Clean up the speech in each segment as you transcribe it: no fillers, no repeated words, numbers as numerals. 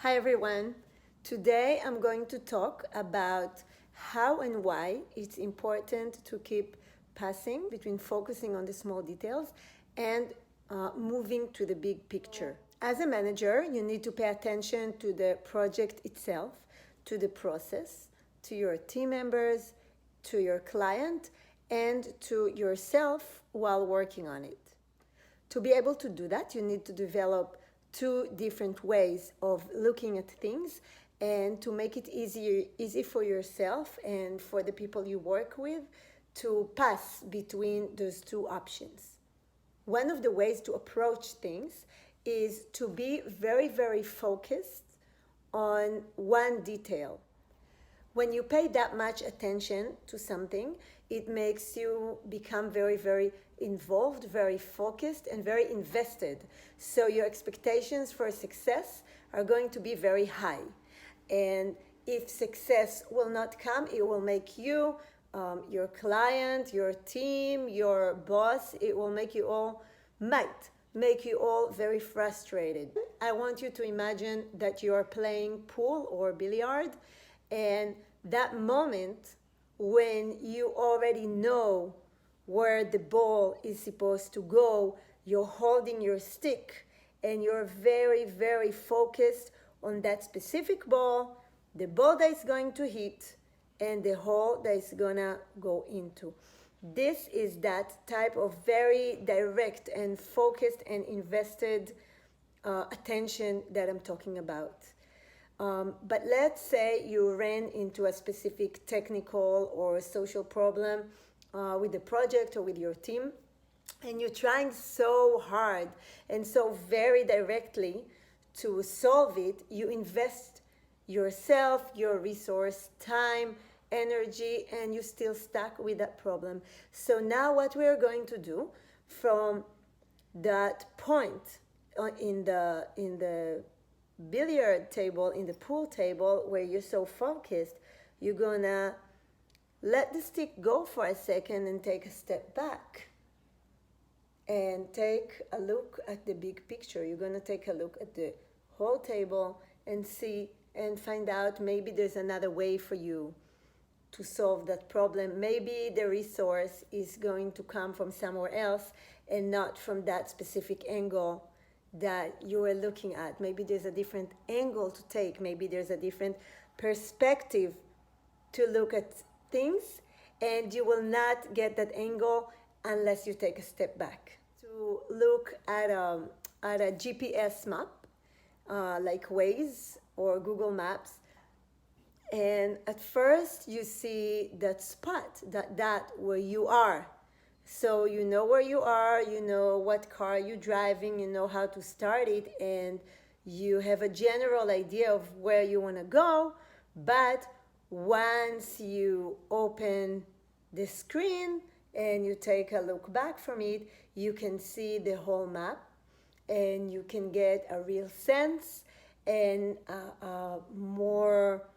Hi everyone. Today I'm going to talk about how and why it's important to keep passing between focusing on the small details and moving to the big picture. As a manager, you need to pay attention to the project itself, to the process, to your team members, to your client, and to yourself while working on it. To be able to do that, you need to develop two different ways of looking at things and to make it easy for yourself and for the people you work with to pass between those two options. One of the ways to approach things is to be very, very focused on one detail. When you pay that much attention to something, it makes you become very, very involved, very focused, and very invested. So your expectations for success are going to be very high. And if success will not come, it will make you, your client, your team, your boss, it will make you all, might make you all very frustrated. I want you to imagine that you are playing pool or billiard, and that moment when you already know where the ball is supposed to go, you're holding your stick and you're very, very focused on that specific ball, the ball that is going to hit, and the hole that is gonna go into. This is that type of very direct and focused and invested attention that I'm talking about. But let's say you ran into a specific technical or social problem with the project or with your team, and you're trying so hard and so very directly to solve it. You invest yourself, your resource, time, energy, and you're still stuck with that problem. So now what we're going to do from that point in the billiard table, in the pool table where you're so focused, you're gonna let the stick go for a second and take a step back and take a look at the big picture. You're gonna take a look at the whole table and see and find out maybe there's another way for you to solve that problem. Maybe the resource is going to come from somewhere else and not from that specific angle that you were looking at. Maybe there's a different angle to take. Maybe there's a different perspective to look at things, and you will not get that angle unless you take a step back. To look at a GPS map, like Waze or Google Maps, and at first you see that spot, that where you are. So you know where you are, you know what car you're driving, you know how to start it, and you have a general idea of where you want to go. But once you open the screen and you take a look back from it, you can see the whole map and you can get a real sense and a more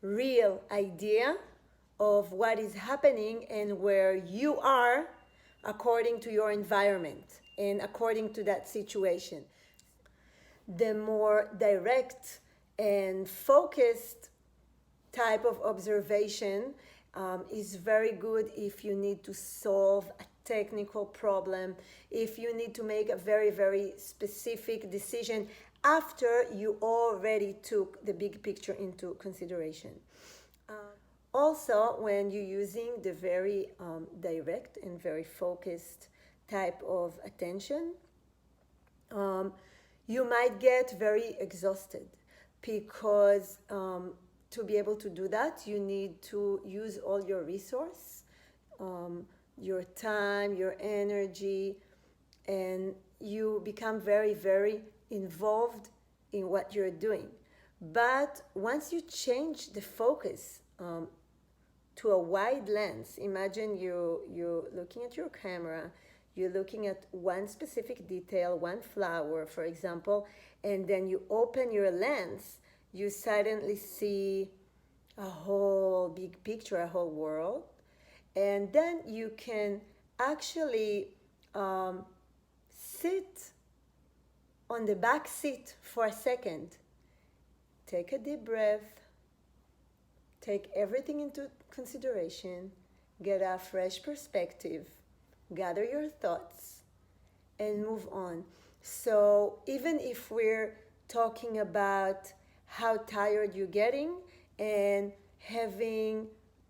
real idea of what is happening and where you are according to your environment and according to that situation. The more direct and focused type of observation is very good if you need to solve a technical problem, if you need to make a very, very specific decision after you already took the big picture into consideration. Also, when you're using the very direct and very focused type of attention, you might get very exhausted because to be able to do that, you need to use all your resource, your time, your energy, and you become very, very involved in what you're doing. But once you change the focus to a wide lens, imagine you're looking at your camera, you're looking at one specific detail, one flower, for example, and then you open your lens, you suddenly see a whole big picture, a whole world, and then you can actually sit on the back seat for a second take a deep breath, take everything into consideration, get a fresh perspective, gather your thoughts, and move on. So even if we're talking about how tired you're getting and having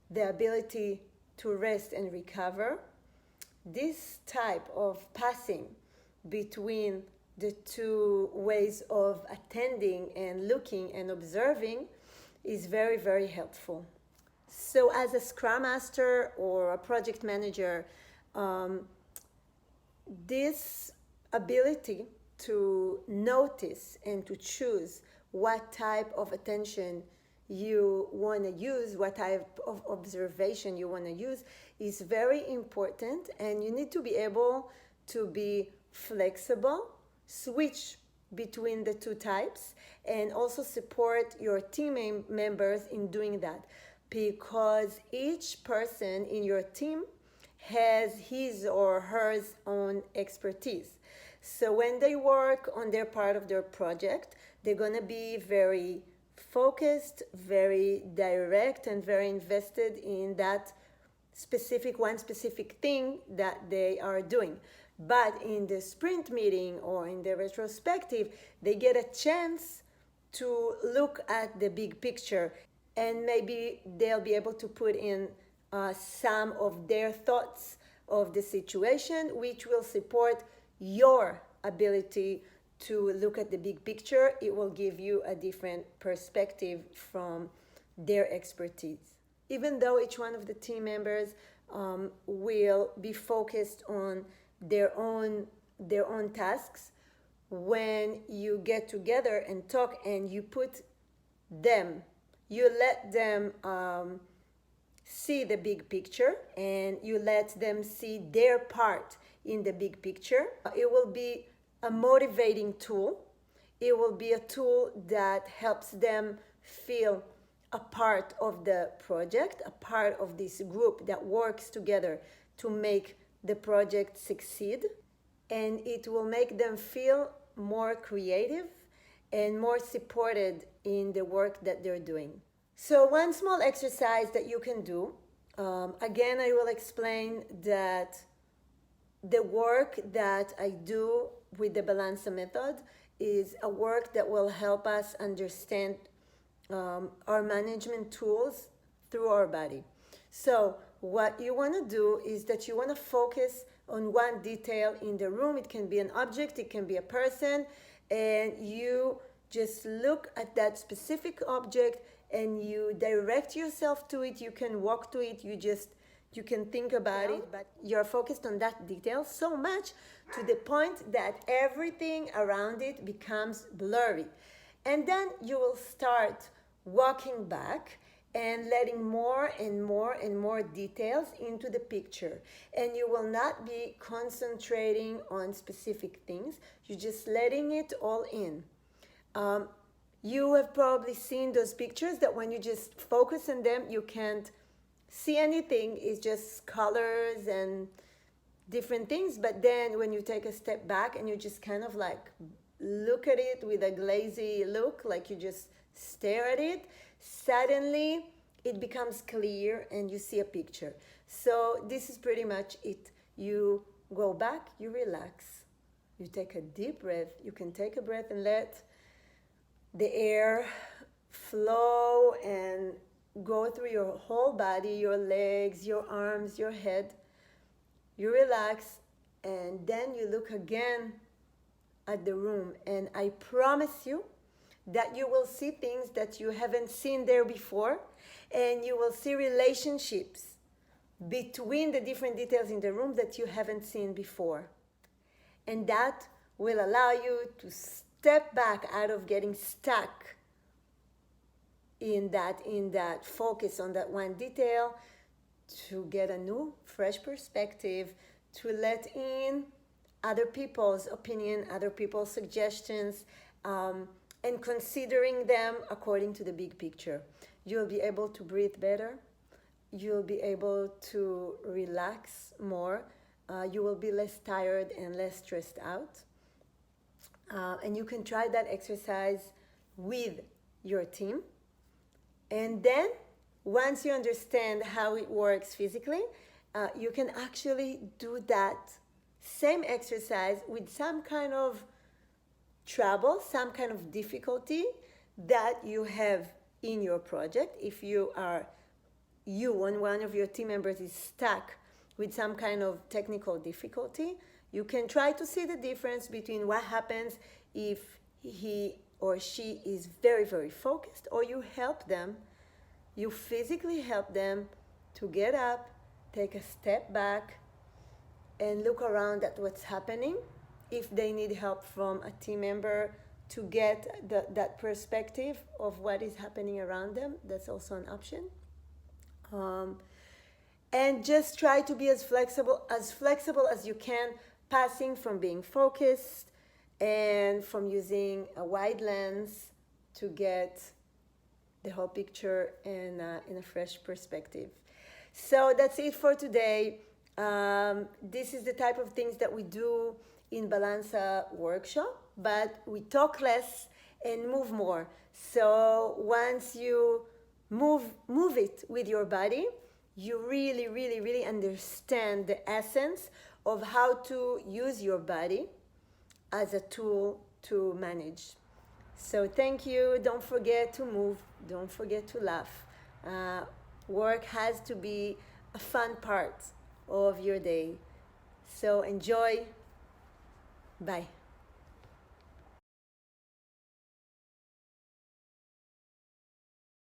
the ability to rest and recover, this type of passing between the two ways of attending and looking and observing is very, very helpful. So, as a Scrum Master or a project manager, this ability to notice and to choose what type of attention you want to use, what type of observation you want to use, is very important, and you need to be able to be flexible, switch between the two types, and also support your team members in doing that, because each person in your team has his or her own expertise. So when they work on their part of their project, they're going to be very focused, very direct, and very invested in that one specific thing that they are doing. But in the sprint meeting or in the retrospective, they get a chance to look at the big picture, and maybe they'll be able to put in some of their thoughts of the situation, which will support your ability to look at the big picture. It will give you a different perspective from their expertise. Even though each one of the team members will be focused on their own tasks, when you get together and talk and you let them see the big picture, and you let them see their part in the big picture, it will be a motivating tool. It will be a tool that helps them feel a part of the project, a part of this group that works together to make the project succeed. And it will make them feel more creative and more supported in the work that they're doing. So one small exercise that you can do, again, I will explain that the work that I do with the Balansa method is a work that will help us understand our management tools through our body. So what you want to do is that you want to focus on one detail in the room. It can be an object, it can be a person, and you just look at that specific object and you direct yourself to it. You can walk to it, you can think about it, but you're focused on that detail so much to the point that everything around it becomes blurry. And then you will start walking back and letting more and more and more details into the picture. And you will not be concentrating on specific things. You're just letting it all in. You have probably seen those pictures that when you just focus on them, you can't see anything. It's just colors and different things. But then when you take a step back and you just kind of like look at it with a glazy look, like you just stare at it, suddenly it becomes clear and you see a picture. So this is pretty much it. You go back, you relax, you take a deep breath. You can take a breath and let the air flow and go through your whole body, your legs, your arms, your head. You relax, and then you look again at the room, and I promise you that you will see things that you haven't seen there before, and you will see relationships between the different details in the room that you haven't seen before. And that will allow you to step back out of getting stuck in that focus on that one detail, to get a new, fresh perspective, to let in other people's opinion, other people's suggestions, and considering them according to the big picture. You'll be able to breathe better. You'll be able to relax more. You will be less tired and less stressed out. And you can try that exercise with your team. And then once you understand how it works physically, you can actually do that same exercise with some kind of trouble, some kind of difficulty that you have in your project. If you and one of your team members is stuck with some kind of technical difficulty, you can try to see the difference between what happens if he or she is very, very focused, or you help them, you physically help them to get up, take a step back, and look around at what's happening. If they need help from a team member to get that perspective of what is happening around them, that's also an option. And just try to be as flexible as you can, passing from being focused and from using a wide lens to get the whole picture in a fresh perspective. So that's it for today. This is the type of things that we do in Balansa workshop, but we talk less and move more. So once you move it with your body, you really, really, really understand the essence of how to use your body as a tool to manage. So thank you. Don't forget to move. Don't forget to laugh. Work has to be a fun part of your day. So enjoy. Bye.